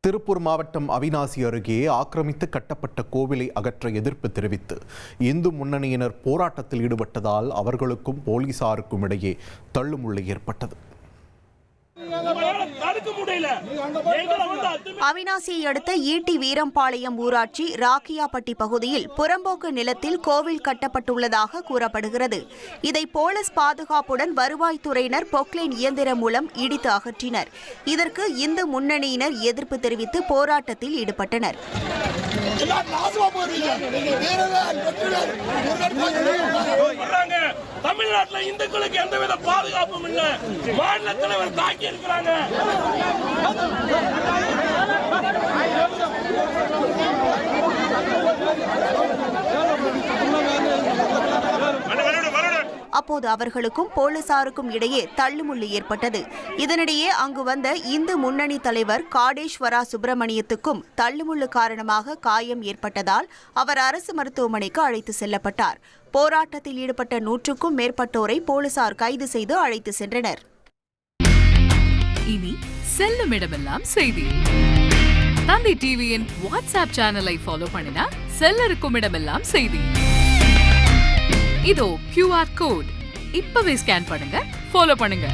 திருப்பூர் மாவட்டம் அவிநாசி அருகே ஆக்கிரமித்து கட்டப்பட்ட கோவிலை அகற்ற எதிர்ப்பு தெரிவித்து இந்து முன்னணியினர் போராட்டத்தில் ஈடுபட்டதால் அவர்களுக்கும் போலீசாருக்கும் இடையே தள்ளுமுள்ளு ஏற்பட்டது. அவிநாசியை அடுத்த ஈட்டி வீரம்பாளையம் ஊராட்சி ராக்கியாப்பட்டி பகுதியில் புறம்போக்கு நிலத்தில் கோவில் கட்டப்பட்டுள்ளதாக கூறப்படுகிறது. இதை போலீஸ் பாதுகாப்புடன் வருவாய்த்துறையினர் பொக்லைன் இயந்திரம் மூலம் இடித்து அகற்றினர். இதற்கு இந்து முன்னணியினர் எதிர்ப்பு தெரிவித்து போராட்டத்தில் ஈடுபட்டனர். தமிழ்நாட்டில் இந்துக்களுக்கு எந்தவித பாதுகாப்பும் இல்லை. மாநில தலைவர் தாக்கி இருக்கிறாங்க. அப்போது அவர்களுக்கும் போலீசாருக்கும் இடையே தள்ளுமுள்ளு ஏற்பட்டது. இதனிடையே அங்கு வந்த இந்து முன்னணி தலைவர் காடேஸ்வரா சுப்பிரமணியத்துக்கும் தள்ளுமுள்ளு காரணமாக காயம் ஏற்பட்டதால் அவர் அரசு மருத்துவமனைக்கு அழைத்து செல்லப்பட்டார். போராட்டத்தில் ஈடுபட்ட 100க்கும் மேற்பட்டோரை போலீசார் கைது செய்து அழைத்து சென்றனர். இனி செல்லும் இடமெல்லாம் செய்தி. தந்தி டிவியின் வாட்ஸ்அப் சேனலை ஃபாலோ பண்ணினா செல்லருக்கும் இடமெல்லாம் செய்தி. இதோ QR கோட் இப்பவே ஸ்கேன் பண்ணுங்க, ஃபாலோ பண்ணுங்க.